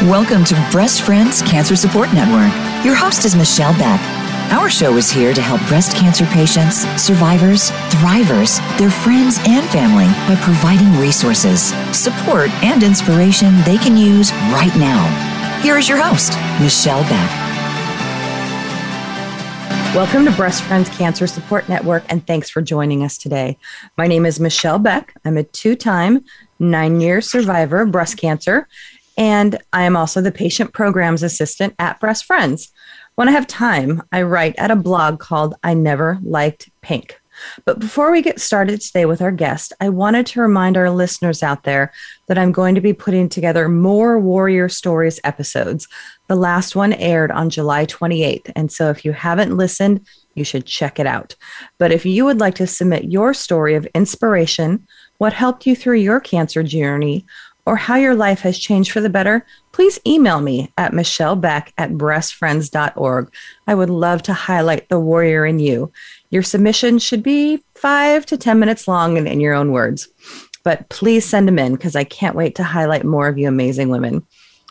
Welcome to Breast Friends Cancer Support Network. Your host is Michelle Beck. Our show is here to help breast cancer patients, survivors, thrivers, their friends, and family by providing resources, support, and inspiration they can use right now. Here is your host, Michelle Beck. Welcome to Breast Friends Cancer Support Network, and thanks for joining us today. My name is Michelle Beck. I'm a 2-time, 9-year survivor of breast cancer, and I am also the patient programs assistant at Breast Friends. When I have time, I write at a blog called I Never Liked Pink. But before we get started today with our guest, I wanted to remind our listeners out there that I'm going to be putting together more Warrior Stories episodes. The last one aired on July 28th, and so if you haven't listened, you should check it out. But if you would like to submit your story of inspiration, what helped you through your cancer journey, or how your life has changed for the better, please email me at michellebeck@breastfriends.org. I would love to highlight the warrior in you. Your submission should be 5 to 10 minutes long and in your own words. But please send them in because I can't wait to highlight more of you amazing women.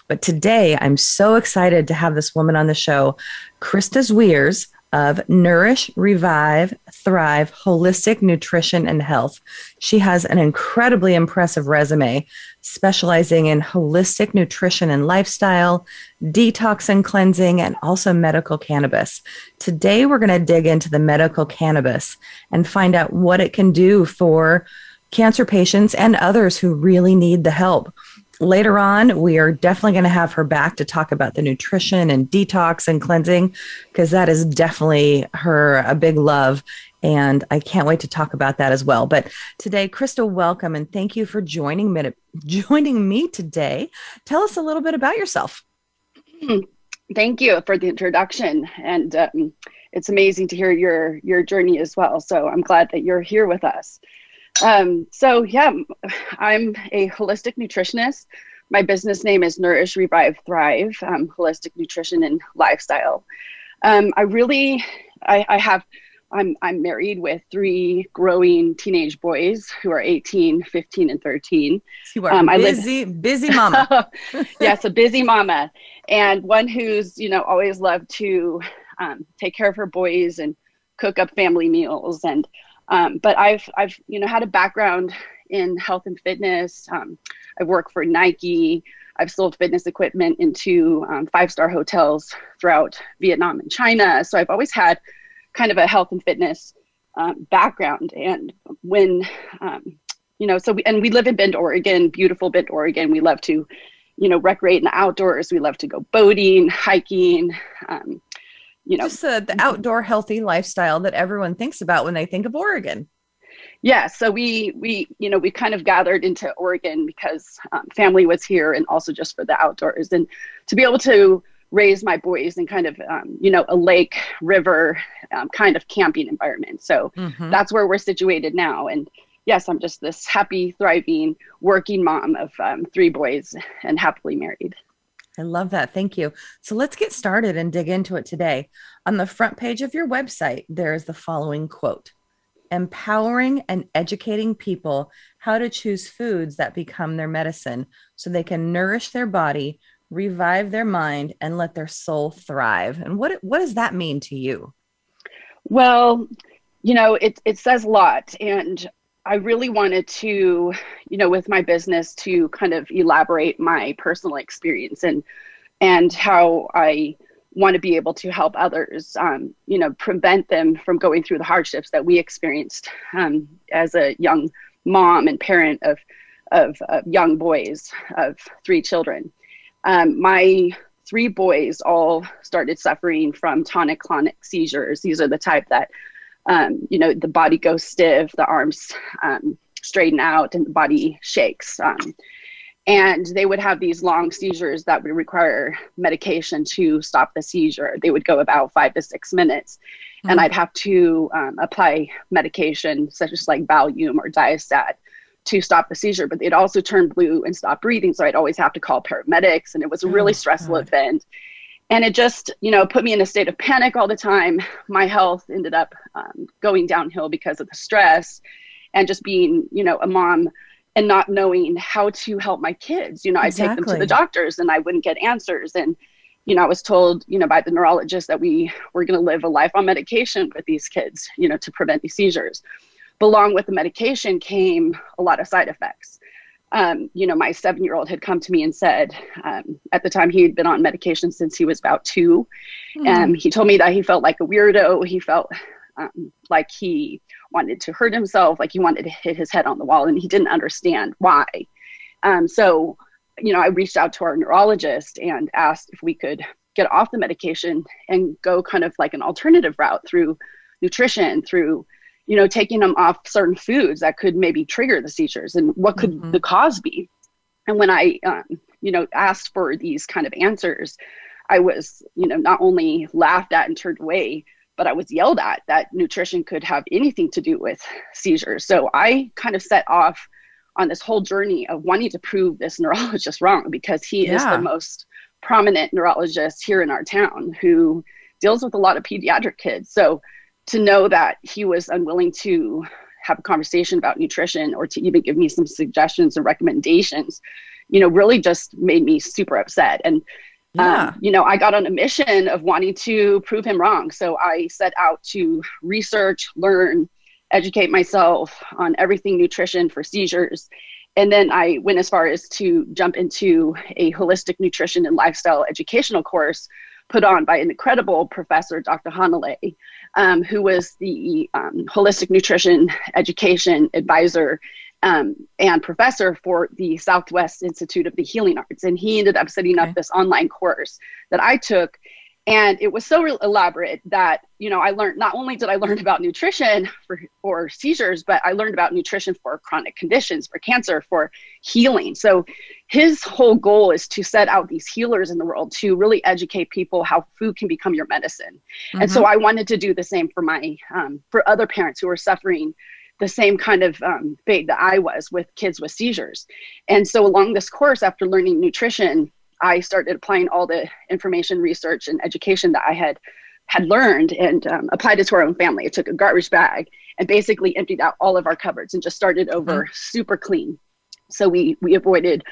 But today, I'm so excited to have this woman on the show, Krista Zweers of Nurish.Revive.Thrive Holistic Nutrition and Health. She has an incredibly impressive resume, specializing in holistic nutrition and lifestyle, detox and cleansing, and also medical cannabis. Today, we're going to dig into the medical cannabis and find out what it can do for cancer patients and others who really need the help. Later on, we are definitely going to have her back to talk about the nutrition and detox and cleansing, because that is definitely a big love. And I can't wait to talk about that as well. But today, Krista, welcome. And thank you for joining me today. Tell us a little bit about yourself. Thank you for the introduction. And it's amazing to hear your journey as well. So I'm glad that you're here with us. I'm a holistic nutritionist. My business name is Nurish.Revive.Thrive, holistic nutrition and lifestyle. I'm married with 3 growing teenage boys who are 18, 15, and 13. You are busy mama. Yes, a busy mama. And one who's, always loved to take care of her boys and cook up family meals. And but I've had a background in health and fitness. I've worked for Nike. I've sold fitness equipment into 5-star hotels throughout Vietnam and China. So I've always had kind of a health and fitness background. And when, we live in Bend, Oregon, beautiful Bend, Oregon. We love to, recreate in the outdoors. We love to go boating, hiking, just the outdoor healthy lifestyle that everyone thinks about when they think of Oregon. Yeah. So we kind of gathered into Oregon because family was here, and also just for the outdoors, and to be able to raise my boys in kind of, a lake, river kind of camping environment. So that's where we're situated now. And yes, I'm just this happy, thriving, working mom of 3 boys and happily married. I love that. Thank you. So let's get started and dig into it today. On the front page of your website, there is the following quote: empowering and educating people how to choose foods that become their medicine so they can nourish their body, revive their mind, and let their soul thrive. And what does that mean to you? Well, it says a lot. And I really wanted to, with my business, to kind of elaborate my personal experience and how I want to be able to help others, prevent them from going through the hardships that we experienced as a young mom and parent of young boys, of 3 children. My 3 boys all started suffering from tonic-clonic seizures. These are the type that the body goes stiff, the arms straighten out, and the body shakes. And they would have these long seizures that would require medication to stop the seizure. They would go about 5 to 6 minutes. And I'd have to apply medication such as like Valium or Diastat to stop the seizure. But they'd also turn blue and stop breathing. So I'd always have to call paramedics. And it was a really stressful event. And it just, put me in a state of panic all the time. My health ended up going downhill because of the stress and just being, a mom and not knowing how to help my kids. I'd take them to the Exactly. doctors and I wouldn't get answers. And, I was told, by the neurologist that we were going to live a life on medication with these kids, to prevent these seizures. But along with the medication came a lot of side effects. My 7-year-old had come to me and said, at the time he had been on medication since he was about 2. And he told me that he felt like a weirdo. He felt like he wanted to hurt himself, like he wanted to hit his head on the wall, and he didn't understand why. So, I reached out to our neurologist and asked if we could get off the medication and go kind of like an alternative route through nutrition, through, taking them off certain foods that could maybe trigger the seizures, and what could the cause be. And when I, asked for these kind of answers, I was, not only laughed at and turned away, but I was yelled at that nutrition could have anything to do with seizures. So I kind of set off on this whole journey of wanting to prove this neurologist wrong, because he is the most prominent neurologist here in our town who deals with a lot of pediatric kids. So to know that he was unwilling to have a conversation about nutrition or to even give me some suggestions and recommendations, really just made me super upset. And I got on a mission of wanting to prove him wrong. So I set out to research, learn, educate myself on everything nutrition for seizures. And then I went as far as to jump into a holistic nutrition and lifestyle educational course put on by an incredible professor, Dr. Hanalei, who was the holistic nutrition education advisor and professor for the Southwest Institute of the Healing Arts. And he ended up setting up this online course that I took. And it was so elaborate that, I learned, not only did I learn about nutrition for seizures, but I learned about nutrition for chronic conditions, for cancer, for healing. So his whole goal is to set out these healers in the world to really educate people how food can become your medicine. And so I wanted to do the same for for other parents who are suffering the same kind of fate that I was with kids with seizures. And so along this course, after learning nutrition, I started applying all the information, research, and education that I had learned and applied it to our own family. I took a garbage bag and basically emptied out all of our cupboards and just started over super clean. So we avoided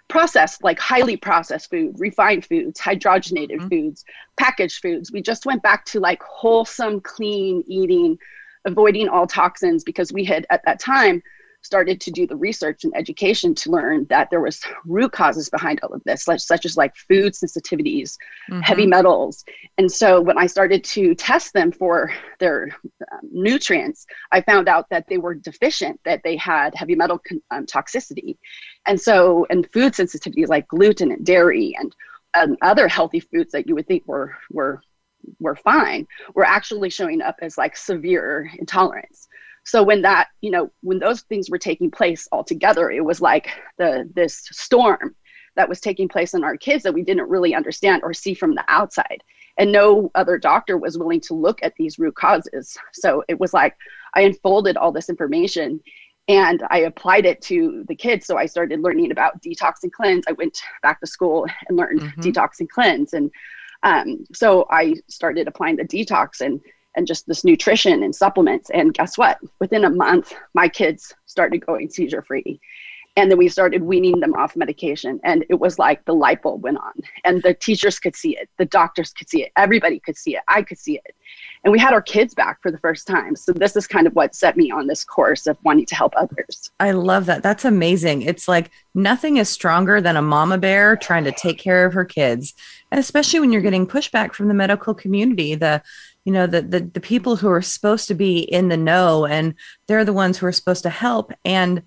processed, like highly processed food, refined foods, hydrogenated foods, packaged foods. We just went back to like wholesome, clean eating, avoiding all toxins, because we had at that time started to do the research and education to learn that there was root causes behind all of this, such as like food sensitivities, heavy metals. And so when I started to test them for their nutrients, I found out that they were deficient, that they had heavy metal toxicity. And so, and food sensitivities like gluten and dairy and other healthy foods that you would think were fine, were actually showing up as like severe intolerance. So when that, when those things were taking place all together, it was like this storm that was taking place in our kids that we didn't really understand or see from the outside. And no other doctor was willing to look at these root causes. So it was like I unfolded all this information and I applied it to the kids. So I started learning about detox and cleanse. I went back to school and learned detox and cleanse. And so I started applying the detox and just this nutrition and supplements. And guess what? Within a month, my kids started going seizure free. And then we started weaning them off medication. And it was like the light bulb went on. And the teachers could see it. The doctors could see it. Everybody could see it. I could see it. And we had our kids back for the first time. So this is kind of what set me on this course of wanting to help others. I love that. That's amazing. It's like nothing is stronger than a mama bear trying to take care of her kids. And especially when you're getting pushback from the medical community, the people who are supposed to be in the know, and they're the ones who are supposed to help. And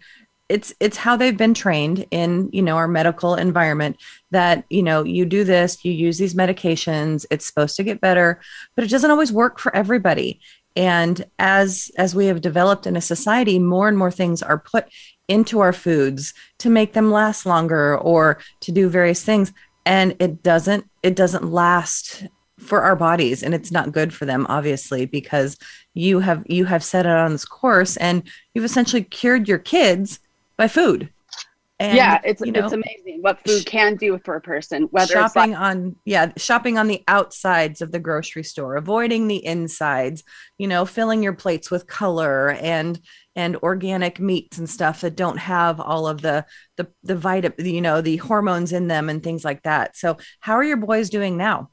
it's how they've been trained in, our medical environment that, you do this, you use these medications, it's supposed to get better, but it doesn't always work for everybody. And as we have developed in a society, more and more things are put into our foods to make them last longer or to do various things. And it doesn't last for our bodies, and it's not good for them, obviously, because you have set out on this course and you've essentially cured your kids by food. And, it's amazing what food can do for a person. Whether shopping on the outsides of the grocery store, avoiding the insides, filling your plates with color, and and organic meats and stuff that don't have all of the vitamin, the hormones in them and things like that. So how are your boys doing now?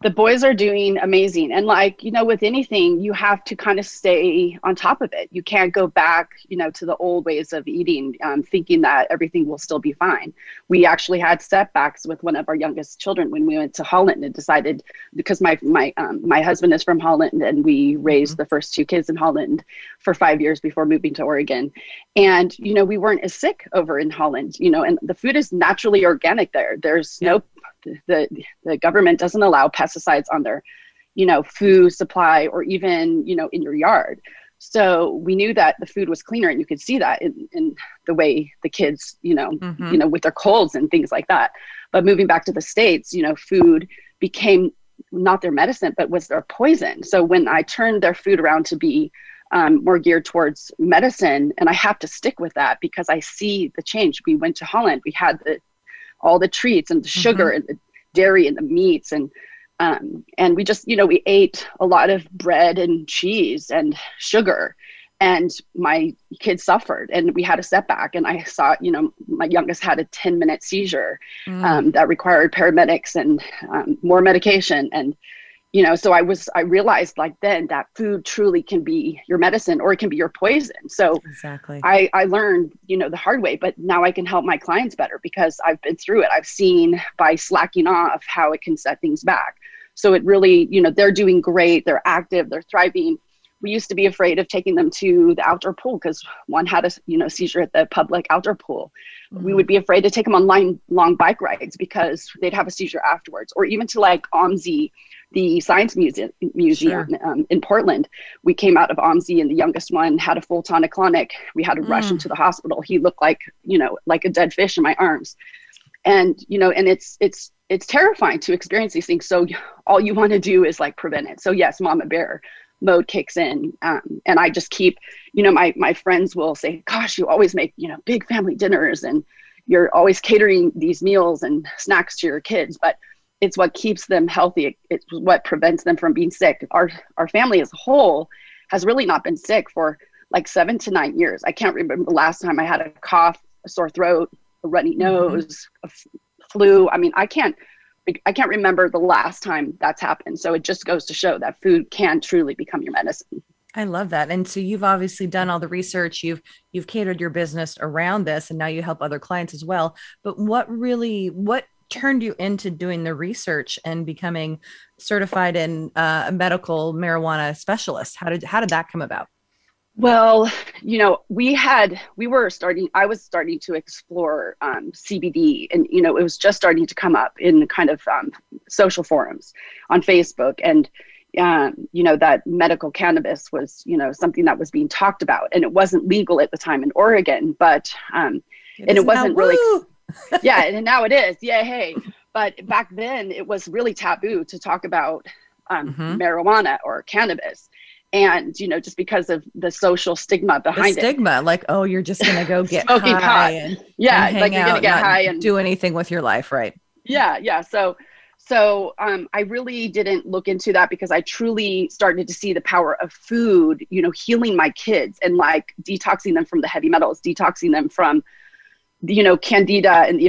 The boys are doing amazing. And with anything, you have to kind of stay on top of it. You can't go back, to the old ways of eating, thinking that everything will still be fine. We actually had setbacks with one of our youngest children when we went to Holland and decided, because my husband is from Holland, and we raised the first two kids in Holland for 5 years before moving to Oregon. And, we weren't as sick over in Holland, and the food is naturally organic there. There's the government doesn't allow pesticides on their, food supply or even, in your yard. So we knew that the food was cleaner, and you could see that in the way the kids, with their colds and things like that. But moving back to the States, food became not their medicine, but was their poison. So when I turned their food around to be more geared towards medicine, and I have to stick with that because I see the change. We went to Holland, we had all the treats and the sugar and the dairy and the meats. And we just, we ate a lot of bread and cheese and sugar, and my kids suffered, and we had a setback. And I saw, my youngest had a 10-minute seizure that required paramedics and more medication. And, so I realized then that food truly can be your medicine, or it can be your poison. So exactly. I learned, the hard way, but now I can help my clients better because I've been through it. I've seen by slacking off how it can set things back. So it really, they're doing great. They're active. They're thriving. We used to be afraid of taking them to the outdoor pool because one had a seizure at the public outdoor pool. We would be afraid to take them on long bike rides because they'd have a seizure afterwards, or even to OMSI, the science museum sure. In Portland. We came out of OMSI, and the youngest one had a full tonic-clonic. We had to rush him to the hospital. He looked like a dead fish in my arms. And, and it's terrifying to experience these things. So all you want to do is prevent it. So yes, mama bear mode kicks in. And I just keep, my friends will say, gosh, you always make, big family dinners, and you're always catering these meals and snacks to your kids, but it's what keeps them healthy. It's what prevents them from being sick. Our family as a whole has really not been sick for 7 to 9 years. I can't remember the last time I had a cough, a sore throat, a runny nose, a flu. I mean, I can't remember the last time that's happened. So it just goes to show that food can truly become your medicine. I love that. And so you've obviously done all the research, you've catered your business around this, and now you help other clients as well. But what turned you into doing the research and becoming certified in a medical marijuana specialist? How did that come about? Well, I was starting to explore CBD, and, it was just starting to come up in kind of social forums on Facebook. And, that medical cannabis was, something that was being talked about, and it wasn't legal at the time in Oregon, but, and it wasn't really, yeah. And now it is. Yeah. Hey, but back then it was really taboo to talk about marijuana or cannabis. And, just because of the social stigma behind it. Oh, you're just going to go get smoking high pot. And you're going to get high and do anything with your life. Right. Yeah. Yeah. So I really didn't look into that because I truly started to see the power of food, healing my kids and detoxing them from the heavy metals, detoxing them from, candida and the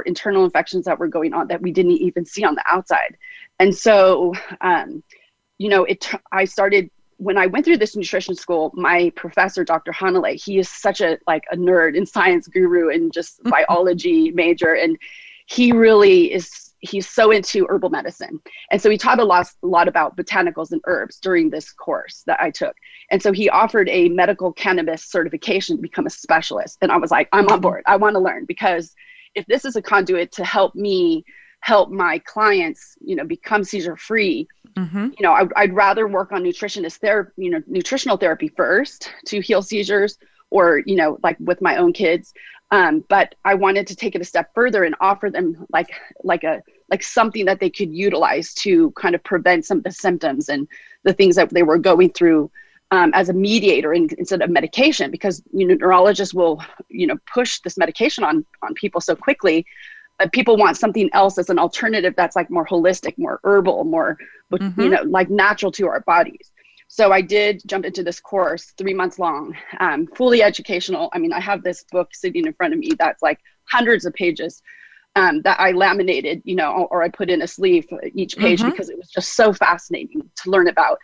internal infections that were going on that we didn't even see on the outside. And so, I started, when I went through this nutrition school, my professor, Dr. Hanalei, he is such a nerd and science guru and just biology major. And he really he's so into herbal medicine. And so he taught a lot about botanicals and herbs during this course that I took. And so he offered a medical cannabis certification to become a specialist. And I was like, I'm on board. I want to learn, because if this is a conduit to help me help my clients, become seizure free, I'd rather work on nutritionist therapy, nutritional therapy first to heal seizures, or, with my own kids. But I wanted to take it a step further and offer them something that they could utilize to kind of prevent some of the symptoms and the things that they were going through as a mediator instead of medication, because neurologists will push this medication on people so quickly. People want something else as an alternative that's more holistic, more herbal, more natural to our bodies. So I did jump into this course, 3 months long, fully educational. I mean, I have this book sitting in front of me that's like hundreds of pages that I laminated, or I put in a sleeve for each page because it was just so fascinating to learn about,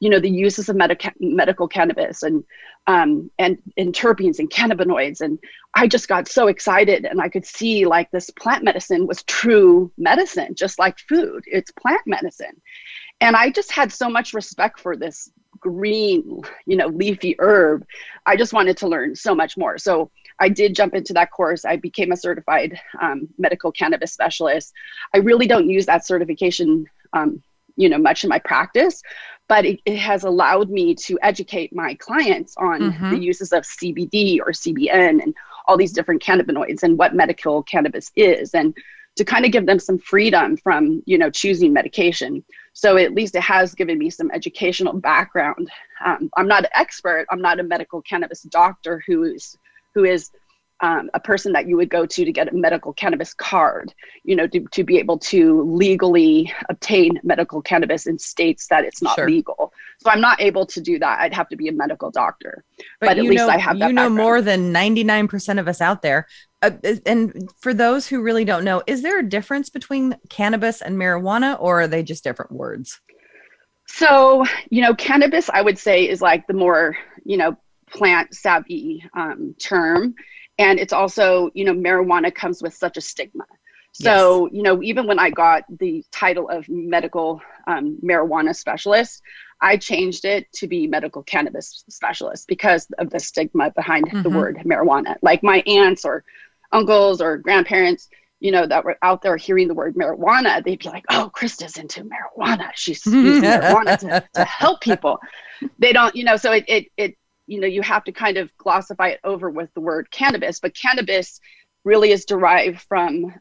the uses of medical cannabis and terpenes and cannabinoids. And I just got so excited, and I could see like this plant medicine was true medicine, just like food. It's plant medicine. And I just had so much respect for this green, leafy herb. I just wanted to learn so much more. So I did jump into that course. I became a certified medical cannabis specialist. I really don't use that certification, much in my practice, but it has allowed me to educate my clients on the uses of CBD or CBN and all these different cannabinoids and what medical cannabis is, and to kind of give them some freedom from, choosing medication. So at least it has given me some educational background. I'm not an expert. I'm not a medical cannabis doctor who is a person that you would go to get a medical cannabis card, to be able to legally obtain medical cannabis in states that it's not legal. So I'm not able to do that. I'd have to be a medical doctor. But at least I have that background. More than 99% of us out there. And for those who really don't know, is there a difference between cannabis and marijuana, or are they just different words? So, cannabis, I would say, is like the more, plant savvy term. And it's also, marijuana comes with such a stigma. So, even when I got the title of medical marijuana specialist, I changed it to be medical cannabis specialist because of the stigma behind the word marijuana. Like my aunts or uncles or grandparents, that were out there hearing the word marijuana, they'd be like, "Oh, Krista's into marijuana. She's using marijuana to help people." They don't, so it you have to kind of glossify it over with the word cannabis, but cannabis really is derived from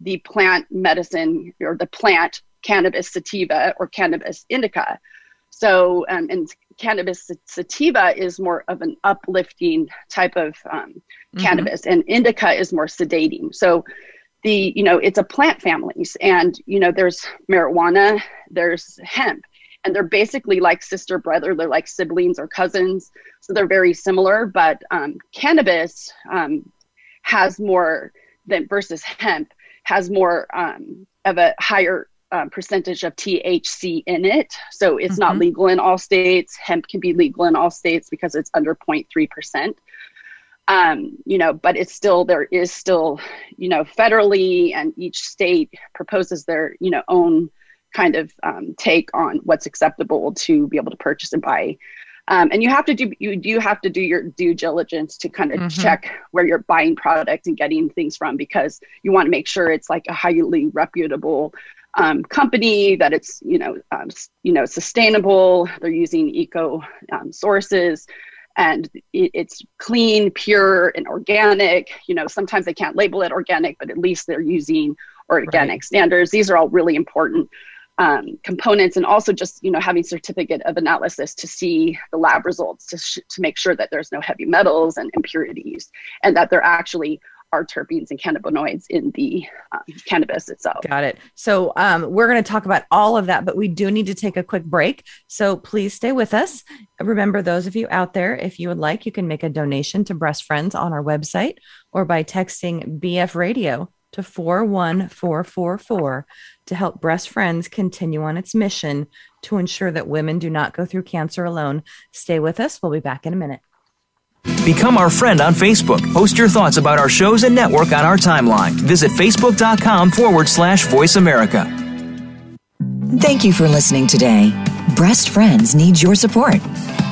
the plant medicine or the plant Cannabis sativa or Cannabis indica. So, and Cannabis sativa is more of an uplifting type of cannabis, and indica is more sedating. So it's a plant families, and, there's marijuana, there's hemp, and they're basically like sister, brother. They're like siblings or cousins. So they're very similar, but cannabis has more than versus hemp has more of a higher percentage of THC in it. So it's not legal in all states. Hemp can be legal in all states because it's under 0.3%. But it's still, there is still, federally, and each state proposes their, own kind of take on what's acceptable to be able to purchase and buy. And you do have to do your due diligence to kind of check where you're buying product and getting things from, because you want to make sure it's like a highly reputable company, that it's, sustainable. They're using eco sources, and it's clean, pure, and organic. Sometimes they can't label it organic, but at least they're using organic standards. These are all really important components, and also just having certificate of analysis to see the lab results to make sure that there's no heavy metals and impurities, and that there actually are terpenes and cannabinoids in the cannabis itself. Got it. So we're going to talk about all of that, but we do need to take a quick break. So please stay with us. Remember, those of you out there, if you would like, you can make a donation to Breast Friends on our website, or by texting BF Radio to 41444 to help Breast Friends continue on its mission to ensure that women do not go through cancer alone. Stay with us. We'll be back in a minute. Become our friend on Facebook. Post your thoughts about our shows and network on our timeline. Visit facebook.com/Voice America. Thank you for listening today. Breast Friends needs your support.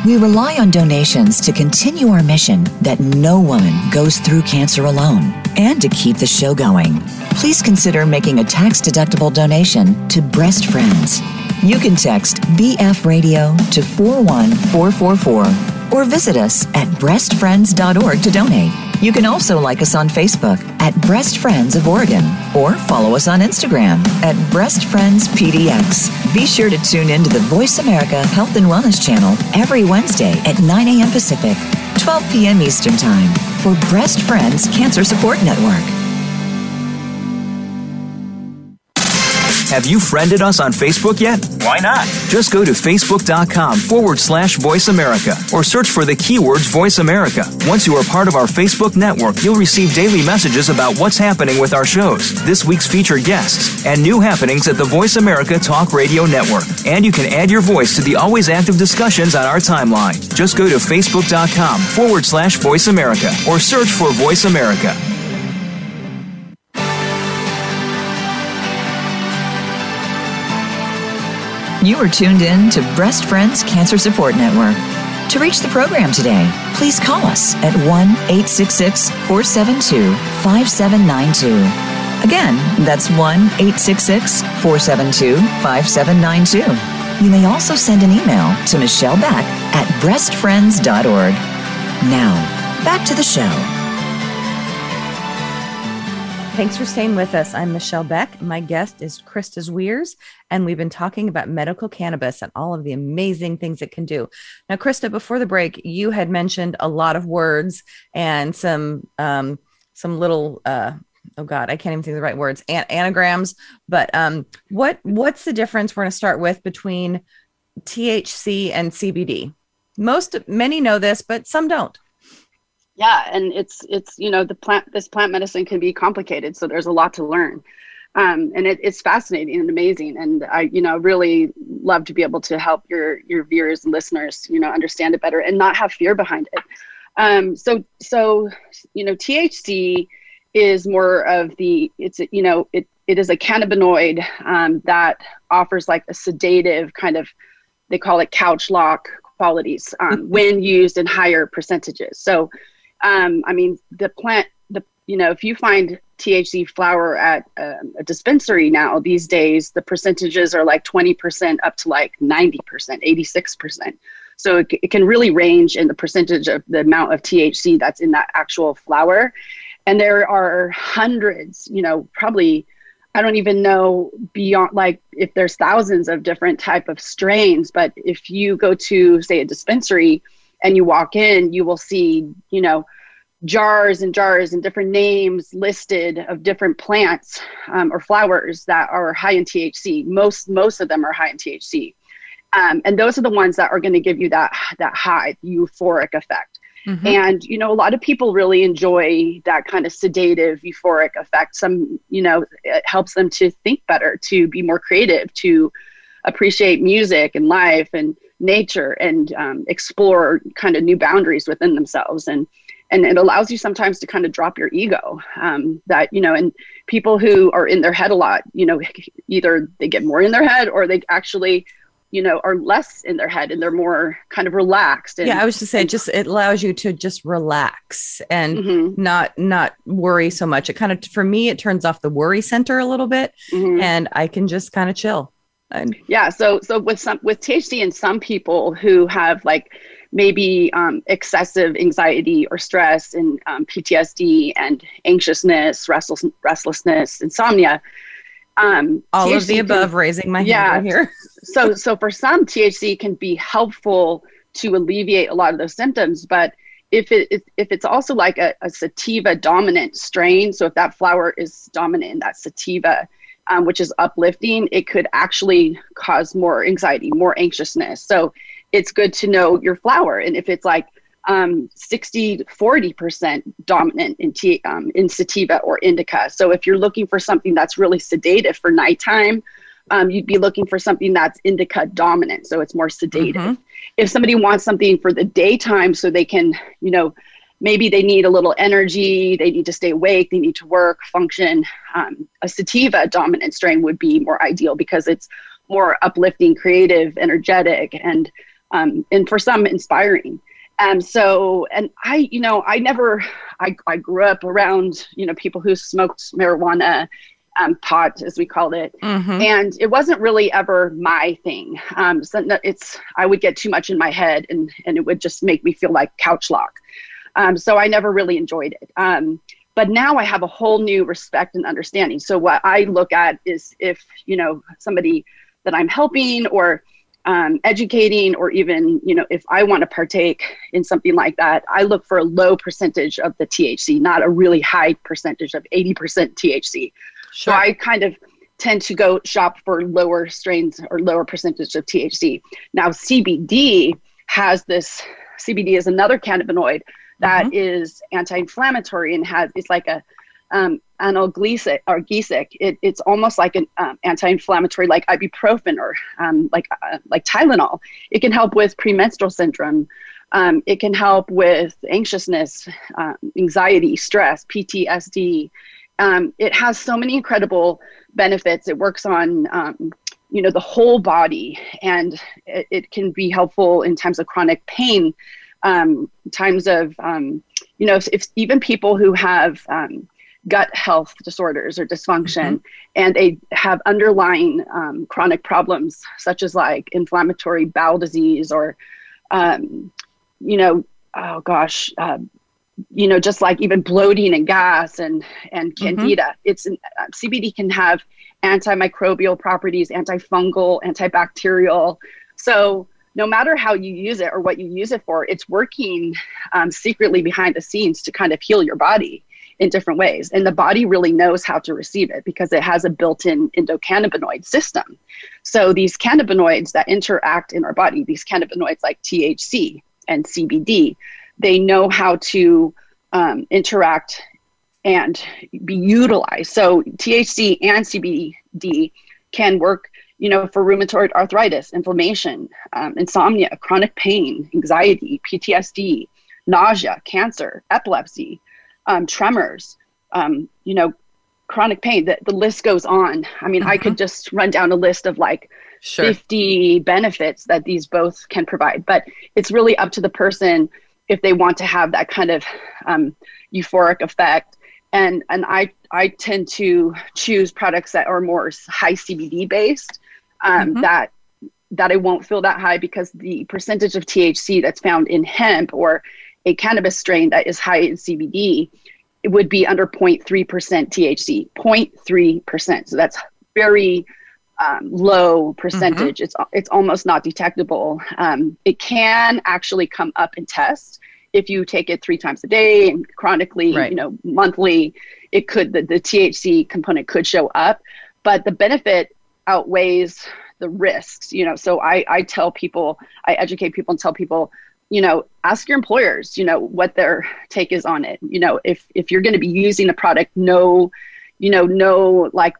We rely on donations to continue our mission that no woman goes through cancer alone, and to keep the show going. Please consider making a tax-deductible donation to Breast Friends. You can text BF Radio to 41444 or visit us at breastfriends.org to donate. You can also like us on Facebook at Breast Friends of Oregon, or follow us on Instagram at Breast Friends PDX. Be sure to tune in to the Voice America Health and Wellness channel every Wednesday at 9 a.m. Pacific, 12 p.m. Eastern Time for Breast Friends Cancer Support Network. Have you friended us on Facebook yet? Why not? Just go to facebook.com/Voice America or search for the keywords Voice America. Once you are part of our Facebook network, you'll receive daily messages about what's happening with our shows, this week's featured guests, and new happenings at the Voice America Talk Radio Network. And you can add your voice to the always active discussions on our timeline. Just go to facebook.com/Voice America or search for Voice America. You are tuned in to Breast Friends Cancer Support Network. To reach the program today, please call us at 1-866-472-5792. Again, that's 1-866-472-5792. You may also send an email to Michelle Beck at breastfriends.org. Now, back to the show. Thanks for staying with us. I'm Michelle Beck. My guest is Krista Zweers, and we've been talking about medical cannabis and all of the amazing things it can do. Now, Krista, before the break, you had mentioned a lot of words and some little, oh God, I can't even think of the right words, anagrams. But what's the difference we're going to start with between THC and CBD? Many know this, but some don't. Yeah, and it's this plant medicine can be complicated, so there's a lot to learn, and it's fascinating and amazing. And I really love to be able to help your viewers and listeners understand it better and not have fear behind it. So THC is more of it is a cannabinoid that offers like a sedative kind of, they call it couch lock qualities when used in higher percentages. So the plant, if you find THC flower at a dispensary now these days, the percentages are like 20% up to like 90%, 86%. So it can really range in the percentage of the amount of THC that's in that actual flower. And there are hundreds, probably, I don't even know beyond, like if there's thousands of different type of strains, but if you go to say a dispensary and you walk in, you will see, jars and jars and different names listed of different plants or flowers that are high in THC. Most of them are high in THC. And those are the ones that are going to give you that high euphoric effect. Mm-hmm. And, a lot of people really enjoy that kind of sedative euphoric effect. Some, it helps them to think better, to be more creative, to appreciate music and life and nature and explore kind of new boundaries within themselves. And it allows you sometimes to kind of drop your ego and people who are in their head a lot, either they get more in their head or they actually, are less in their head and they're more kind of relaxed. And, I was just saying, it allows you to just relax and mm-hmm. not worry so much. It kind of, for me, it turns off the worry center a little bit mm-hmm. and I can just kind of chill. Yeah. So with THC and some people who have like maybe excessive anxiety or stress and PTSD and anxiousness, restlessness, insomnia. All THC of the above, raising my hand right here. So for some, THC can be helpful to alleviate a lot of those symptoms. But if it's also like a sativa dominant strain, so if that flower is dominant in that sativa, which is uplifting, it could actually cause more anxiety, more anxiousness. So it's good to know your flower. And if it's like 60 to 40% dominant in sativa or indica. So if you're looking for something that's really sedative for nighttime, you'd be looking for something that's indica dominant. So it's more sedative. Mm-hmm. If somebody wants something for the daytime, so they can, maybe they need a little energy, they need to stay awake, they need to work, function. A sativa dominant strain would be more ideal because it's more uplifting, creative, energetic, and for some inspiring. I grew up around, people who smoked marijuana, pot, as we called it. Mm-hmm. And it wasn't really ever my thing. I would get too much in my head and it would just make me feel like couch lock. So I never really enjoyed it. But now I have a whole new respect and understanding. So what I look at is if, somebody that I'm helping or educating, or even, if I want to partake in something like that, I look for a low percentage of the THC, not a really high percentage of 80% THC. Sure. So I kind of tend to go shop for lower strains or lower percentage of THC. Now, CBD is another cannabinoid that is anti-inflammatory and it's like a analgesic or gesic. It's almost like an anti-inflammatory, like ibuprofen or like Tylenol. It can help with premenstrual syndrome. It can help with anxiousness, anxiety, stress, PTSD. It has so many incredible benefits. It works on, the whole body, and it can be helpful in times of chronic pain, times of, if even people who have gut health disorders or dysfunction, and they have underlying chronic problems, such as like inflammatory bowel disease or, just like even bloating and gas and candida. CBD can have antimicrobial properties, antifungal, antibacterial. So no matter how you use it or what you use it for, it's working secretly behind the scenes to kind of heal your body in different ways. And the body really knows how to receive it because it has a built-in endocannabinoid system. So these cannabinoids that interact in our body, these cannabinoids like THC and CBD, they know how to interact and be utilized. So THC and CBD can work, for rheumatoid arthritis, inflammation, insomnia, chronic pain, anxiety, PTSD, nausea, cancer, epilepsy, tremors, chronic pain. The list goes on. I mean, I could just run down a list of like 50 benefits that these both can provide, but it's really up to the person if they want to have that kind of euphoric effect. And I tend to choose products that are more high CBD based, that I won't feel that high, because the percentage of THC that's found in hemp or a cannabis strain that is high in CBD, it would be under 0.3% THC, 0.3%. So that's very low percentage. It's almost not detectable. It can actually come up in tests if you take it 3 times a day and chronically, monthly. It could, the THC component could show up, but the benefit outweighs the risks. So I tell people, I educate people and tell people, ask your employers, what their take is on it. If you're going to be using a product, know like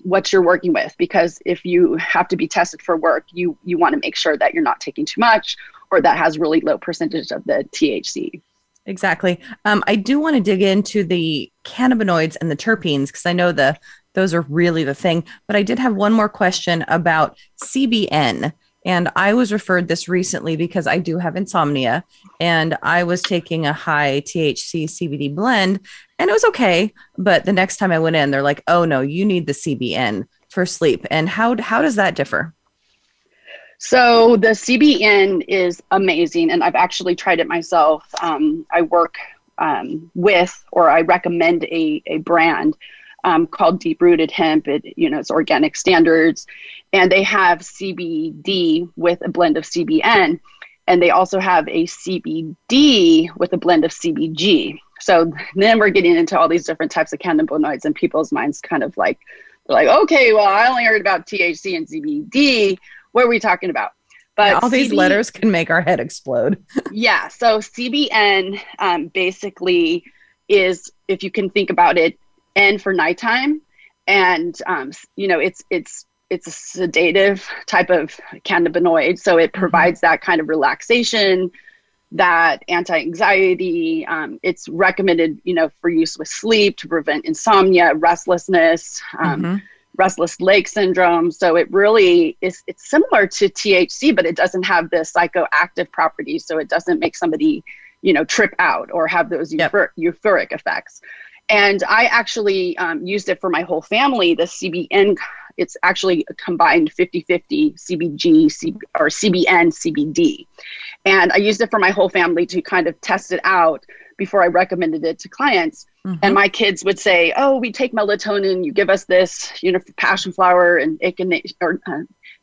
what you're working with, because if you have to be tested for work, you want to make sure that you're not taking too much or that has really low percentage of the THC. Exactly. I do want to dig into the cannabinoids and the terpenes, because I know those are really the thing, but I did have one more question about CBN. And I was referred this recently because I do have insomnia, and I was taking a high THC CBD blend, and it was okay. But the next time I went in, they're like, oh no, you need the CBN for sleep. And how does that differ? So the CBN is amazing, and I've actually tried it myself. I work with, or I recommend a brand called Deep Rooted Hemp. It's organic standards, and they have CBD with a blend of CBN, and they also have a CBD with a blend of CBG. So then we're getting into all these different types of cannabinoids, and people's minds kind of like, they're like, okay, well, I only heard about THC and CBD. What are we talking about? But all these letters can make our head explode. Yeah. So CBN basically is, if you can think about it, N for nighttime, and it's a sedative type of cannabinoid, so it provides that kind of relaxation, that anti-anxiety. It's recommended, for use with sleep to prevent insomnia, restlessness, restless leg syndrome. So it really is, it's similar to THC, but it doesn't have the psychoactive properties. So it doesn't make somebody, trip out or have those euphoric effects. And I actually used it for my whole family. The CBN, it's actually a combined 50-50 CBG, or CBN, CBD. And I used it for my whole family to kind of test it out before I recommended it to clients. And my kids would say, oh, we take melatonin, you give us this, passion flower and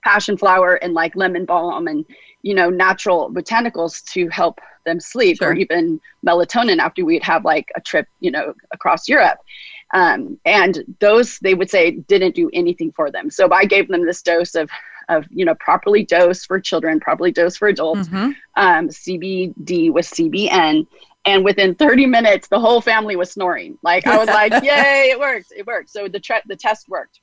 passion flower and like lemon balm and, natural botanicals to help them sleep, or even melatonin after we'd have like a trip, across Europe. And those, they would say, didn't do anything for them. So I gave them this dose of properly dosed for children, properly dosed for adults, CBD with CBN. And within 30 minutes, the whole family was snoring. Like, I was like, yay, it worked. So the test worked.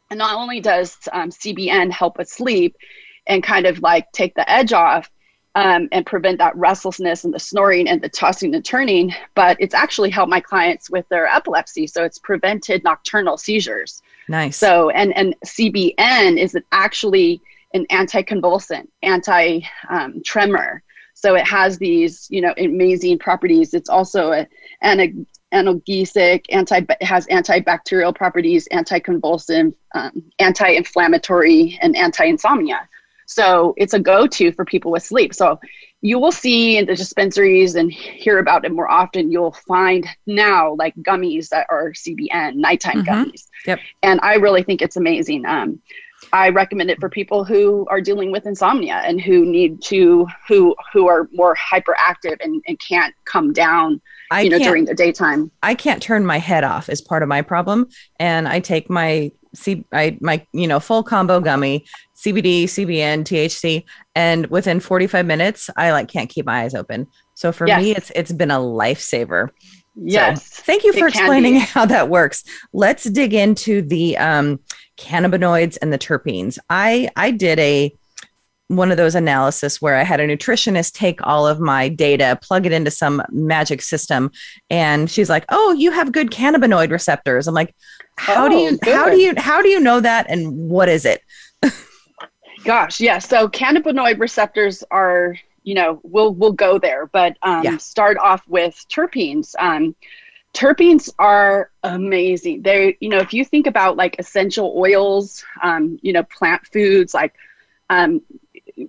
And not only does CBN help with sleep and kind of like take the edge off and prevent that restlessness and the snoring and the tossing and turning, but it's actually helped my clients with their epilepsy. So it's prevented nocturnal seizures. Nice. So, and CBN is actually an anticonvulsant, anti-tremor. So it has these, amazing properties. It's also analgesic, it has antibacterial properties, anticonvulsant, anti-inflammatory, and anti-insomnia. So it's a go-to for people with sleep. So you will see in the dispensaries and hear about it more often. You'll find now like gummies that are CBN, nighttime gummies. Yep. And I really think it's amazing. I recommend it for people who are dealing with insomnia and who are more hyperactive and can't come down, during the daytime. I can't turn my head off is part of my problem. And I take my full combo gummy, CBD, CBN, THC, and within 45 minutes, I can't keep my eyes open. So for me, it's been a lifesaver. Yes. So thank you for explaining how that works. Let's dig into the cannabinoids and the terpenes. I did one of those analysis where I had a nutritionist take all of my data, plug it into some magic system. And she's like, "Oh, you have good cannabinoid receptors." I'm like, how do you know that? And what is it? Gosh, yeah. So cannabinoid receptors are, we'll go there, but start off with terpenes. Terpenes are amazing. They, if you think about like essential oils, plant foods, like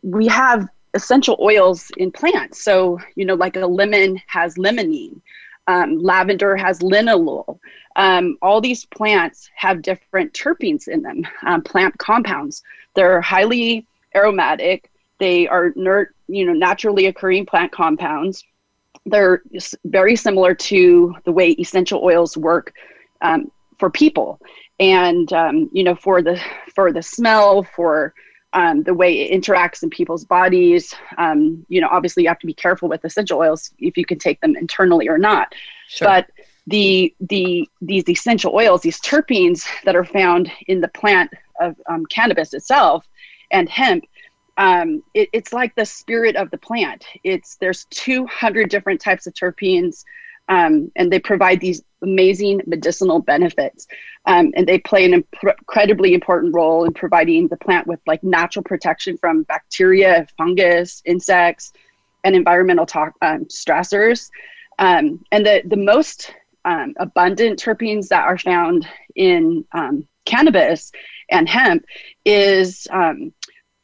we have essential oils in plants. So, like a lemon has limonene, lavender has linalool. All these plants have different terpenes in them, plant compounds. They're highly aromatic. They are naturally occurring plant compounds. They're very similar to the way essential oils work for people, and for the smell, for the way it interacts in people's bodies. Obviously you have to be careful with essential oils if you can take them internally or not. Sure. But these essential oils, these terpenes that are found in the plant of cannabis itself and hemp, it's like the spirit of the plant. There's 200 different types of terpenes, and they provide these amazing medicinal benefits. And they play an incredibly important role in providing the plant with like natural protection from bacteria, fungus, insects, and environmental stressors. And the most abundant terpenes that are found in cannabis and hemp is they're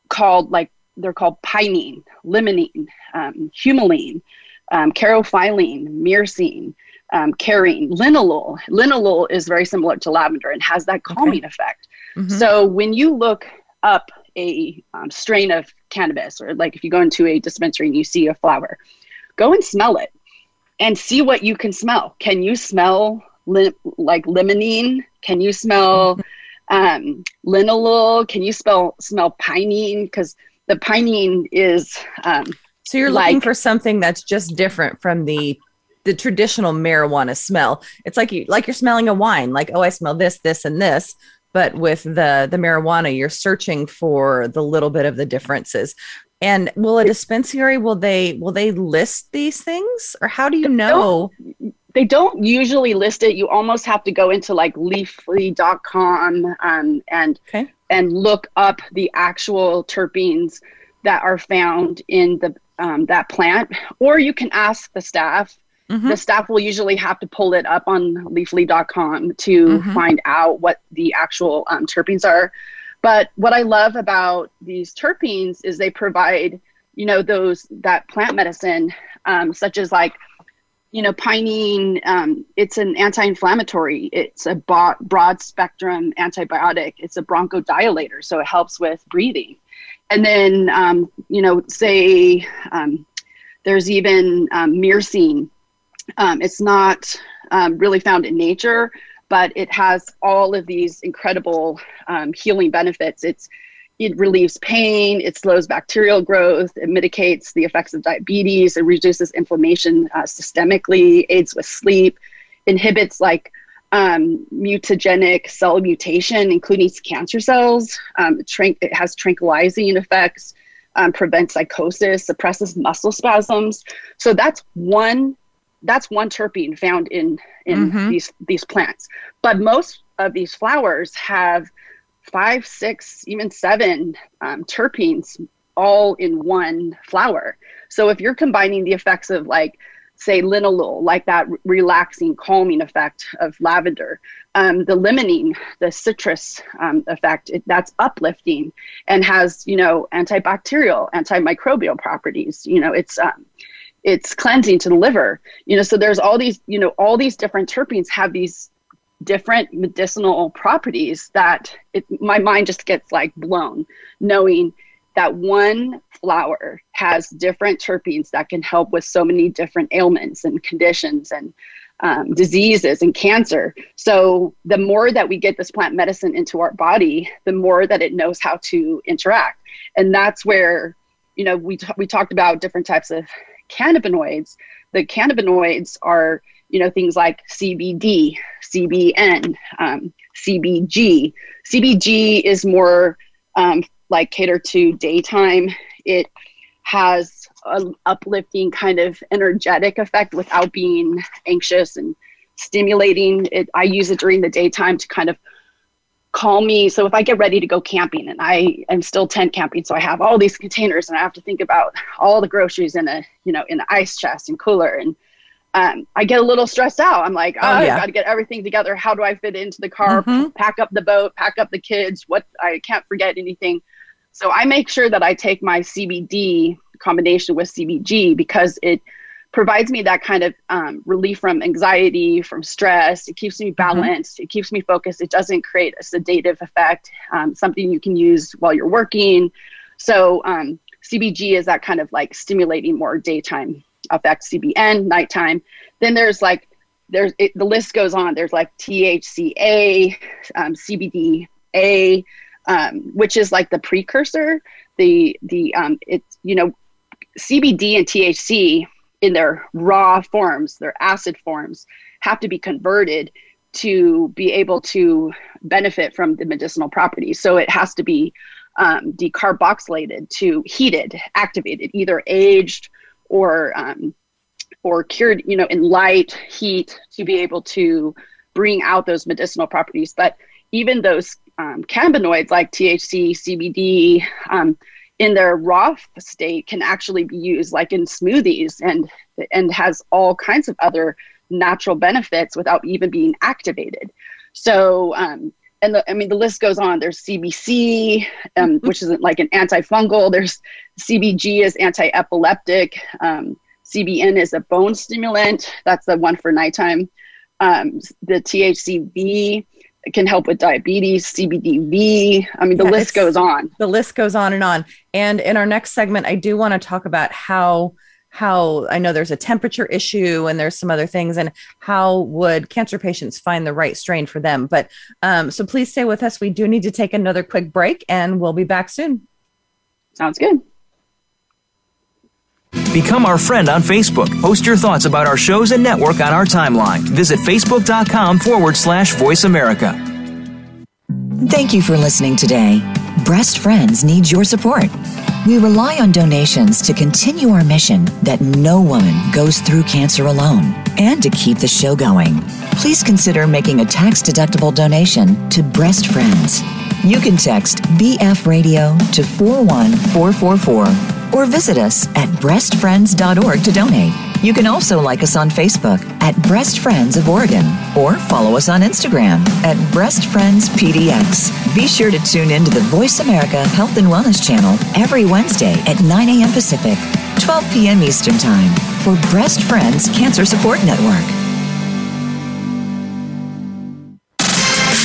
called pinene, limonene, humulene, carophyllene, myrcene, carine, linalool. Linalool is very similar to lavender and has that calming effect. Mm-hmm. So when you look up a strain of cannabis, or like if you go into a dispensary and you see a flower, go and smell it and see what you can smell. Can you smell like limonene? Can you smell linalool? Can you smell pinene? Because the pinene is so you're looking for something that's just different from the traditional marijuana smell. It's like you're smelling a wine, like, oh, I smell this, this, and this. But with the marijuana, you're searching for the little bit of the differences. And will a dispensary, will they list these things, or how do you know? They don't usually list it. You almost have to go into like leafly.com and look up the actual terpenes that are found in that plant, or you can ask the staff. Mm-hmm. The staff will usually have to pull it up on leafly.com to find out what the actual terpenes are. But what I love about these terpenes is they provide, that plant medicine, such as like, pinene, it's an anti-inflammatory. It's a broad spectrum antibiotic. It's a bronchodilator, so it helps with breathing. And then, there's even myrcene. It's not really found in nature, but it has all of these incredible healing benefits. It relieves pain, it slows bacterial growth, it mitigates the effects of diabetes, it reduces inflammation systemically, aids with sleep, inhibits like mutagenic cell mutation, including cancer cells. It has tranquilizing effects, prevents psychosis, suppresses muscle spasms. So that's one terpene found in these plants. But most of these flowers have 5, 6, even 7 terpenes all in one flower. So if you're combining the effects of like, say, linalool, like that relaxing, calming effect of lavender, the limonene, the citrus effect, that's uplifting and has, antibacterial, antimicrobial properties. It's cleansing to the liver. So there's all these different terpenes have these different medicinal properties that my mind just gets like blown, knowing that one flower has different terpenes that can help with so many different ailments and conditions and diseases and cancer. So the more that we get this plant medicine into our body, the more that it knows how to interact. And that's where, we talked about different types of cannabinoids. The cannabinoids are, things like CBD, CBN, CBG. CBG is more like catered to daytime. It has an uplifting kind of energetic effect without being anxious and stimulating. I use it during the daytime to kind of calm me. So if I get ready to go camping, and I am still tent camping, so I have all these containers and I have to think about all the groceries in an ice chest and cooler, and I get a little stressed out. I'm like, I got to get everything together. How do I fit into the car, pack up the boat, pack up the kids? I can't forget anything. So I make sure that I take my CBD combination with CBG because it provides me that kind of relief from anxiety, from stress. It keeps me balanced. It keeps me focused. It doesn't create a sedative effect, something you can use while you're working. So CBG is that kind of like stimulating more daytime effect, CBN, nighttime. Then the list goes on. There's like THCA, CBDA, which is like the precursor. CBD and THC in their raw forms, their acid forms, have to be converted to be able to benefit from the medicinal properties. So it has to be decarboxylated to heated, activated, either aged or cured, in light heat to be able to bring out those medicinal properties. But even those cannabinoids like THC, CBD, in their raw state can actually be used like in smoothies and has all kinds of other natural benefits without even being activated. So, the list goes on. There's CBC, which is like an antifungal. There's CBG is anti-epileptic. CBN is a bone stimulant. That's the one for nighttime. The THCV can help with diabetes, CBDV. The list goes on. The list goes on and on. And in our next segment, I do want to talk about how I know there's a temperature issue and there's some other things, and how would cancer patients find the right strain for them. But so please stay with us. We do need to take another quick break, and we'll be back soon. Sounds good. Become our friend on Facebook. Post your thoughts about our shows and network on our timeline. Visit facebook.com/Voice America. Thank you for listening today. Breast Friends needs your support. We rely on donations to continue our mission that no woman goes through cancer alone, and to keep the show going. Please consider making a tax-deductible donation to Breast Friends. You can text BF Radio to 41444 or visit us at breastfriends.org to donate. You can also like us on Facebook at Breast Friends of Oregon, or follow us on Instagram at Breast Friends PDX. Be sure to tune in to the Voice America Health and Wellness channel every Wednesday at 9 a.m. Pacific, 12 p.m. Eastern Time for Breast Friends Cancer Support Network.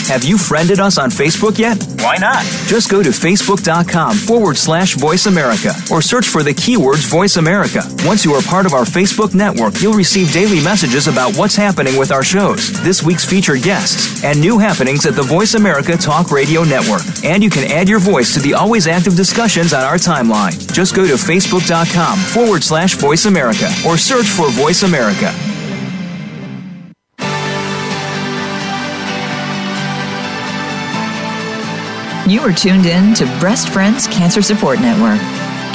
Have you friended us on Facebook yet? Why not? Just go to facebook.com/Voice America or search for the keywords Voice America. Once you are part of our Facebook network, you'll receive daily messages about what's happening with our shows, this week's featured guests, and new happenings at the Voice America Talk Radio Network. And you can add your voice to the always active discussions on our timeline. Just go to facebook.com/Voice America or search for Voice America. You are tuned in to Breast Friends Cancer Support Network.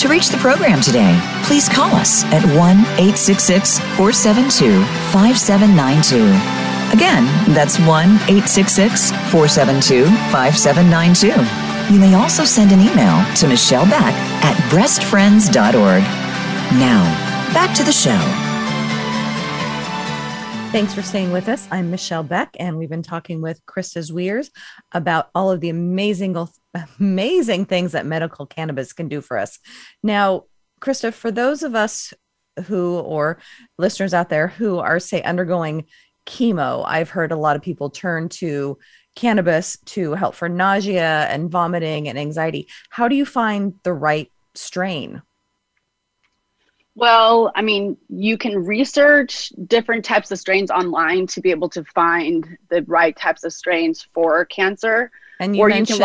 To reach the program today, please call us at 1-866-472-5792. Again, that's 1-866-472-5792. You may also send an email to Michelle Beck at breastfriends.org. Now, back to the show. Thanks for staying with us. I'm Michelle Beck, and we've been talking with Krista Zweers about all of the amazing things that medical cannabis can do for us. Now, Krista, for those of us or listeners out there who are, say, undergoing chemo, I've heard a lot of people turn to cannabis to help for nausea and vomiting and anxiety. How do you find the right strain? Well, I mean, you can research different types of strains online to be able to find the right types of strains for cancer. And you mentioned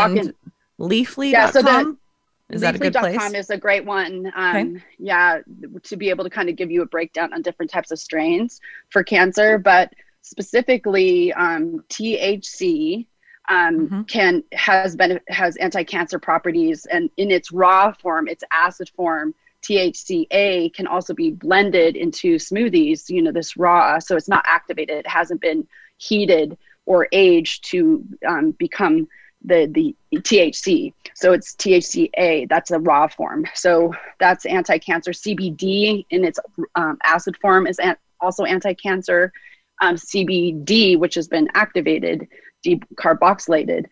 Leafly.com? Yeah, so is that a good place? Leafly.com is a great one. Okay. Yeah, to be able to kind of give you a breakdown on different types of strains for cancer, but specifically THC has anti-cancer properties, and in its raw form, its acid form, THCA can also be blended into smoothies, this raw, so it's not activated. It hasn't been heated or aged to become the THC. So it's THCA, that's a raw form. So that's anti-cancer. CBD in its acid form is also anti-cancer. CBD, which has been activated, decarboxylated,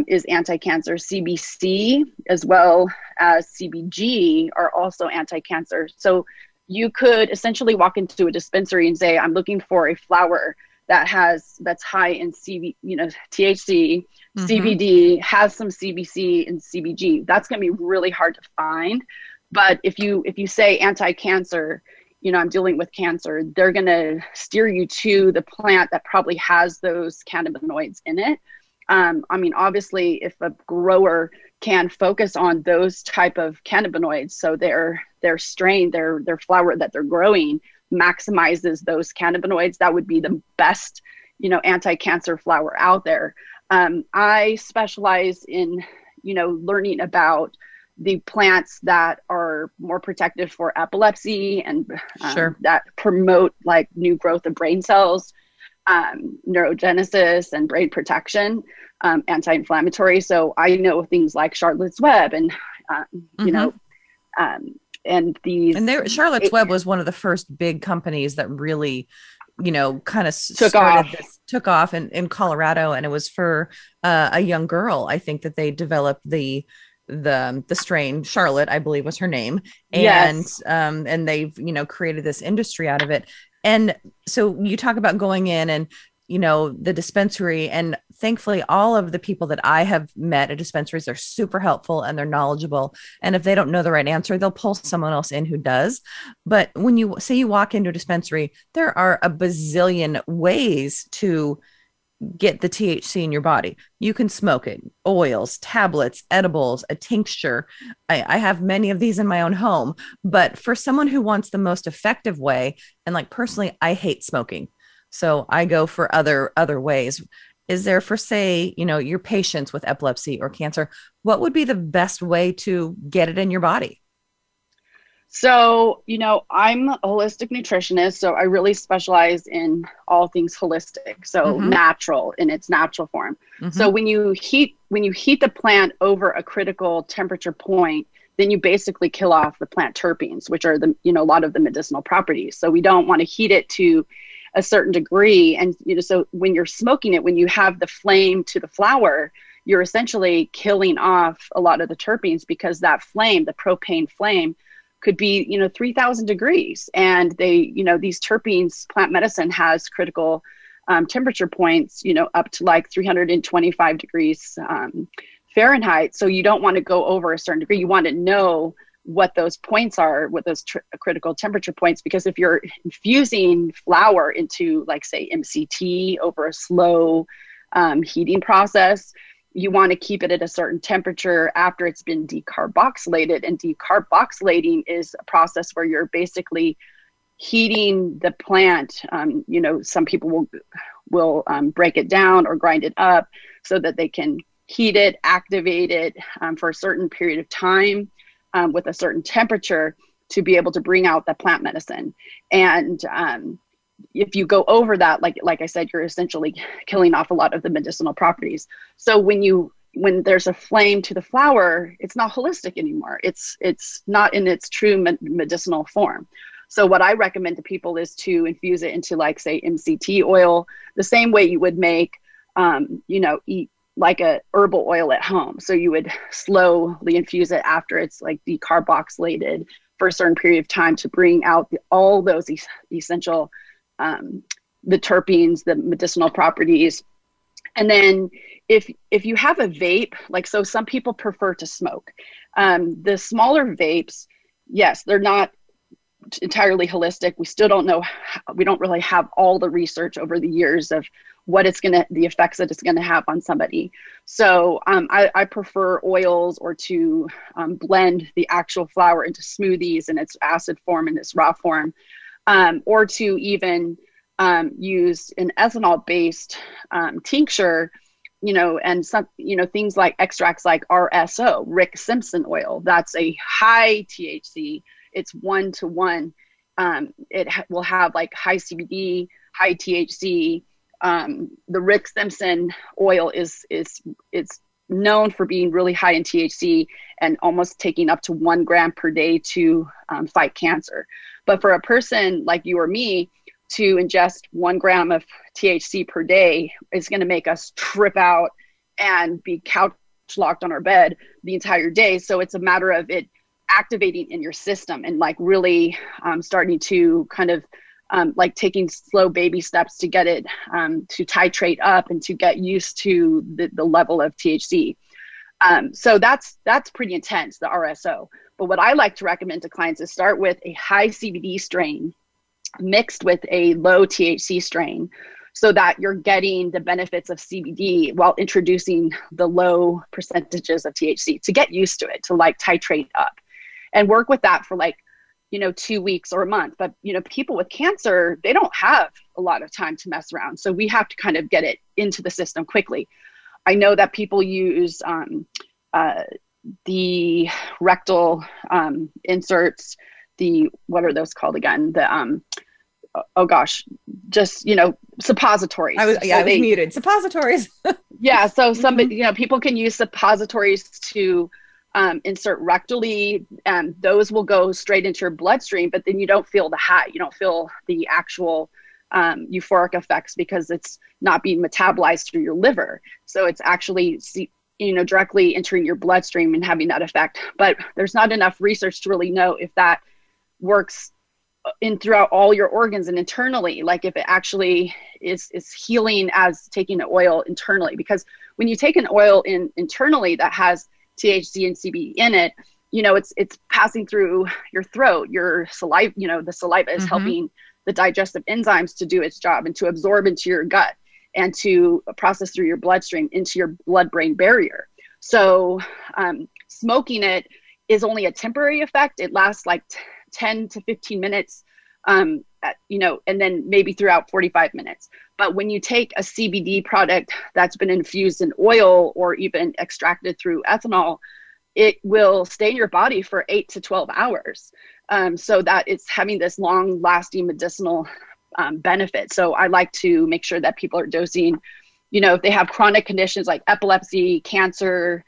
is anti-cancer. CBC as well as CBG are also anti-cancer. So you could essentially walk into a dispensary and say, I'm looking for a flower that's high in THC, CBD, has some CBC and CBG. That's going to be really hard to find. But if you say anti-cancer, I'm dealing with cancer, they're going to steer you to the plant that probably has those cannabinoids in it. I mean, obviously, if a grower can focus on those type of cannabinoids, so their strain, their flower that they're growing maximizes those cannabinoids, that would be the best, anti-cancer flower out there. I specialize in, learning about the plants that are more protective for epilepsy and that promote like new growth of brain cells, neurogenesis and brain protection, anti-inflammatory. So I know things like Charlotte's Web and, Charlotte's Web was one of the first big companies that really, kind of took off in Colorado. And it was for a young girl. I think that they developed the strain. Charlotte, I believe, was her name. And, yes. And they've, created this industry out of it. And so you talk about going in and, the dispensary, and thankfully all of the people that I have met at dispensaries are super helpful and they're knowledgeable. And if they don't know the right answer, they'll pull someone else in who does. But when you say you walk into a dispensary, there are a bazillion ways to get the THC in your body. You can smoke it, oils, tablets, edibles, a tincture. I have many of these in my own home, but for someone who wants the most effective way, and like personally, I hate smoking. So I go for other ways. Is there, for say, your patients with epilepsy or cancer, what would be the best way to get it in your body? So, I'm a holistic nutritionist, so I really specialize in all things holistic. So natural in its natural form. So when you heat the plant over a critical temperature point, then you basically kill off the plant terpenes, which are a lot of the medicinal properties. So we don't want to heat it to a certain degree. And, so when you're smoking it, when you have the flame to the flower, you're essentially killing off a lot of the terpenes, because that flame, the propane flame, could be, 3,000 degrees. And they, these terpenes, plant medicine has critical temperature points, up to like 325 degrees Fahrenheit. So you don't want to go over a certain degree. You want to know what those points are, what those critical temperature points, because if you're infusing flower into, like, say, MCT over a slow heating process, you want to keep it at a certain temperature after it's been decarboxylated. And decarboxylating is a process where you're basically heating the plant. Some people will break it down or grind it up so that they can heat it, activate it for a certain period of time with a certain temperature to be able to bring out the plant medicine. And if you go over that, like I said, you're essentially killing off a lot of the medicinal properties. So when there's a flame to the flower, it's not holistic anymore. It's not in its true medicinal form. So what I recommend to people is to infuse it into, like, say, MCT oil, the same way you would make, eat like a herbal oil at home. So you would slowly infuse it after it's like decarboxylated for a certain period of time to bring out all those essential, the terpenes, the medicinal properties. And then if you have a vape, so some people prefer to smoke. The smaller vapes, yes, they're not entirely holistic. We still don't know. We don't really have all the research over the years of the effects that it's going to have on somebody. So I prefer oils, or to blend the actual flower into smoothies in its acid form and its raw form, or to even use an ethanol-based tincture, and some, things like extracts like RSO, Rick Simpson oil. That's a high THC. It's 1-to-1. It will have like high CBD, high THC. The Rick Simpson oil is known for being really high in THC and almost taking up to 1 gram per day to fight cancer. But for a person like you or me, to ingest 1 gram of THC per day is going to make us trip out and be couch locked on our bed the entire day. So it's a matter of it activating in your system and like really starting to kind of like taking slow baby steps to get it to titrate up and to get used to the level of THC. So that's pretty intense, the RSO. But what I like to recommend to clients is start with a high CBD strain mixed with a low THC strain, so that you're getting the benefits of CBD while introducing the low percentages of THC to get used to it, to like titrate up and work with that for 2 weeks or a month. But, people with cancer, they don't have a lot of time to mess around. So we have to kind of get it into the system quickly. I know that people use the rectal inserts, what are those called again? Suppositories. I was muted. Suppositories. Yeah. So people can use suppositories to insert rectally, and those will go straight into your bloodstream, but then you don't feel the high. You don't feel the actual euphoric effects because it's not being metabolized through your liver. So it's actually, directly entering your bloodstream and having that effect. But there's not enough research to really know if that works throughout all your organs and internally, like if it actually is healing as taking the oil internally. Because when you take an oil internally that has THC and CBD in it, it's passing through your throat, your saliva, the saliva is helping the digestive enzymes to do its job and to absorb into your gut and to process through your bloodstream into your blood-brain barrier. So smoking it is only a temporary effect. It lasts like 10 to 15 minutes, and then maybe throughout 45 minutes. But when you take a CBD product that's been infused in oil or even extracted through ethanol, it will stay in your body for 8 to 12 hours. So that it's having this long lasting medicinal benefit. So I like to make sure that people are dosing, if they have chronic conditions like epilepsy, cancer,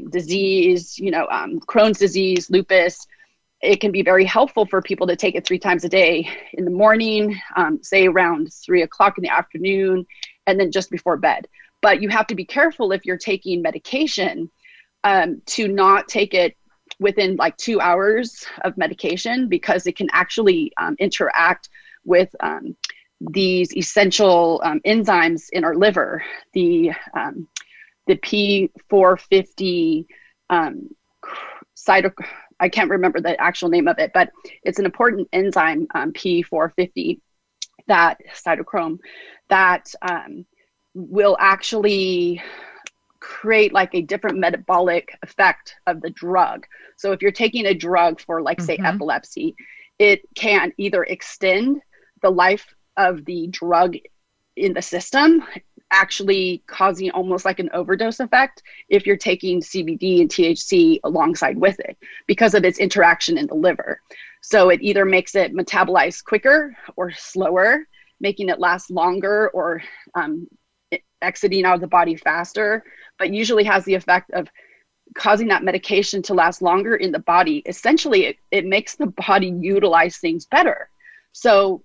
disease, Crohn's disease, lupus, it can be very helpful for people to take it 3 times a day, in the morning, say around 3 o'clock in the afternoon, and then just before bed. But you have to be careful if you're taking medication to not take it within like 2 hours of medication, because it can actually interact with these essential enzymes in our liver, the P450 I can't remember the actual name of it, but it's an important enzyme, P450, that cytochrome, that will actually create like a different metabolic effect of the drug. So if you're taking a drug for, like, say, epilepsy, it can either extend the life of the drug in the system, actually causing almost like an overdose effect if you're taking CBD and THC alongside with it, because of its interaction in the liver. So it either makes it metabolize quicker or slower, making it last longer, or exiting out of the body faster, but usually has the effect of causing that medication to last longer in the body. Essentially, it makes the body utilize things better. So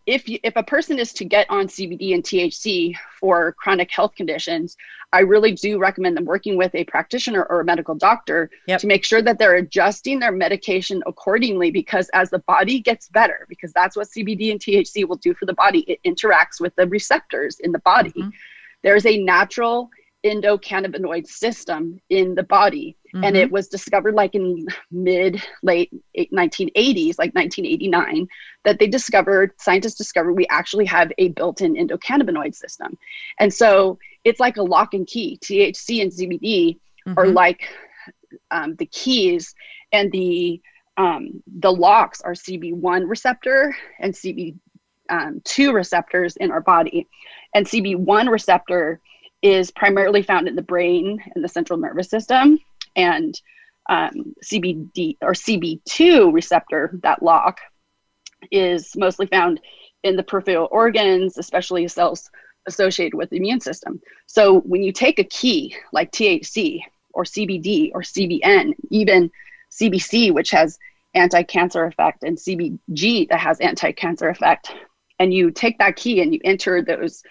if a person is to get on CBD and THC for chronic health conditions, I really do recommend them working with a practitioner or a medical doctor to make sure that they're adjusting their medication accordingly, because as the body gets better, because that's what CBD and THC will do for the body, it interacts with the receptors in the body. There's a natural endocannabinoid system in the body. And it was discovered like in late 1980s, like 1989, that scientists discovered we actually have a built-in endocannabinoid system. And so it's like a lock and key. THC and CBD are like the keys, and the locks are CB1 receptor and CB2 receptors in our body. And CB1 receptor is primarily found in the brain and the central nervous system. And CBD or CB2 receptor, that lock, is mostly found in the peripheral organs, especially cells associated with the immune system. So when you take a key like THC or CBD or CBN, even CBC, which has anti-cancer effect, and CBG that has anti-cancer effect, and you take that key and you enter those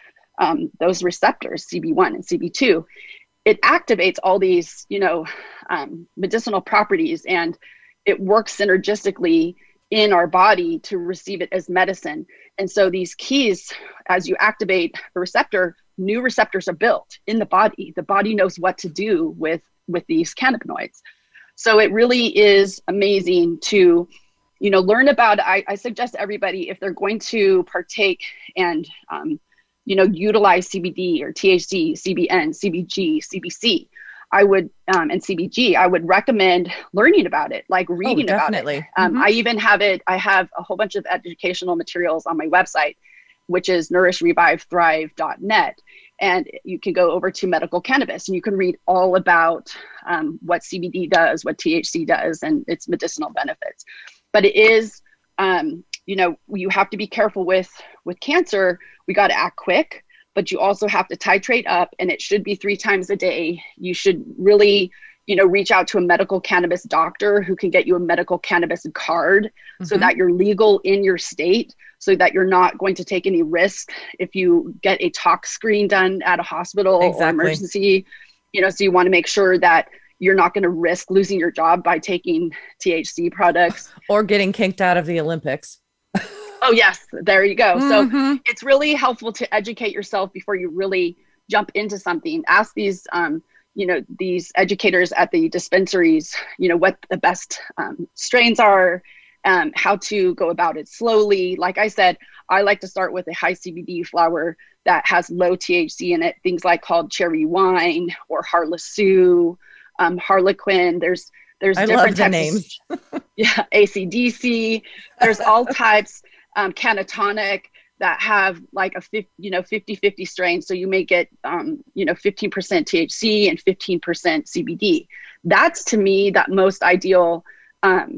receptors, CB1 and CB2, it activates all these, medicinal properties, and it works synergistically in our body to receive it as medicine. And so these keys, as you activate a receptor, new receptors are built in the body. The body knows what to do with these cannabinoids. So it really is amazing to, learn about. I suggest everybody, if they're going to partake and, utilize CBD or THC, CBN, CBG, CBC, I would, and CBG, I would recommend learning about it, like reading about it. I have a whole bunch of educational materials on my website, which is Nurish.Revive.Thrive.net. And you can go over to medical cannabis and you can read all about what CBD does, what THC does, and its medicinal benefits. But it is, you have to be careful with cancer. We got to act quick, but you also have to titrate up, and it should be 3 times a day. You should really, reach out to a medical cannabis doctor who can get you a medical cannabis card so that you're legal in your state, so that you're not going to take any risk if you get a tox screen done at a hospital or emergency, so you want to make sure that you're not going to risk losing your job by taking THC products. Or getting kicked out of the Olympics. Oh, yes. There you go. So it's really helpful to educate yourself before you really jump into something. Ask these, these educators at the dispensaries, what the best strains are, how to go about it slowly. Like I said, I like to start with a high CBD flower that has low THC in it, things like called cherry wine or harlessu, harlequin. There's I different love the types names. Yeah, ACDC. There's all types, Canatonic, that have like a 50-50 strain. So you may get 15% THC and 15% CBD. That's, to me, that most ideal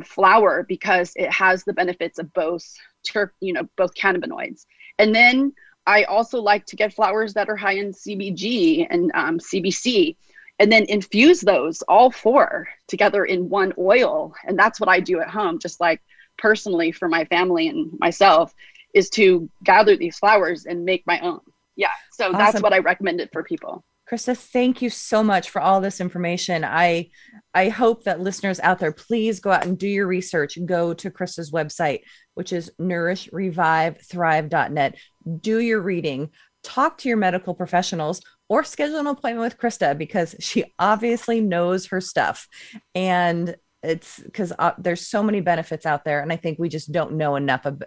flower, because it has the benefits of both both cannabinoids. And then I also like to get flowers that are high in CBG and CBC, and then infuse those all 4 together in one oil. And that's what I do at home, just like personally for my family and myself, is to gather these flowers and make my own. Yeah. So awesome. That's what I recommended for people. Krista, thank you so much for all this information. I hope that listeners out there, please go out and do your research and go to Krista's website, which is Nurish.Revive.Thrive.net. Do your reading, talk to your medical professionals, or schedule an appointment with Krista, because she obviously knows her stuff. And it's because there's so many benefits out there. And I think we just don't know enough of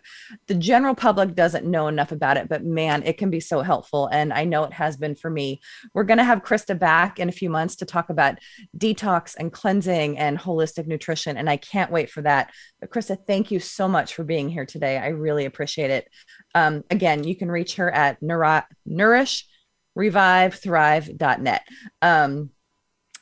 the general public doesn't know enough about it, but man, it can be so helpful. And I know it has been for me. We're going to have Krista back in a few months to talk about detox and cleansing and holistic nutrition. And I can't wait for that. But Krista, thank you so much for being here today. I really appreciate it. Again, you can reach her at Nurish.Revive.Thrive.net.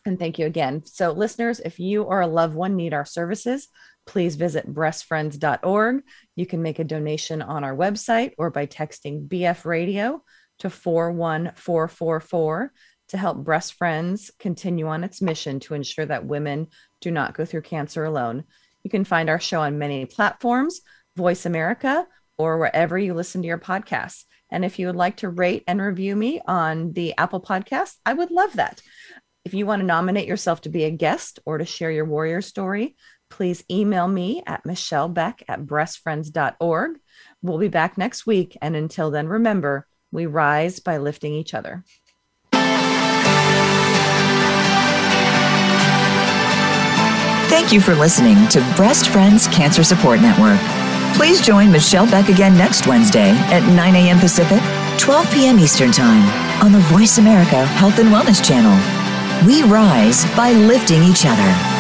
And thank you again. So listeners, if you or a loved one need our services, please visit breastfriends.org. You can make a donation on our website or by texting BF Radio to 41444 to help Breast Friends continue on its mission to ensure that women do not go through cancer alone. You can find our show on many platforms, Voice America, or wherever you listen to your podcasts. And if you would like to rate and review me on the Apple Podcast, I would love that. If you want to nominate yourself to be a guest or to share your warrior story, please email me at michellebeck@breastfriends.org. We'll be back next week. And until then, remember, we rise by lifting each other. Thank you for listening to Breast Friends Cancer Support Network. Please join Michelle Beck again next Wednesday at 9 a.m. Pacific, 12 p.m. Eastern Time on the Voice America Health and Wellness Channel. We rise by lifting each other.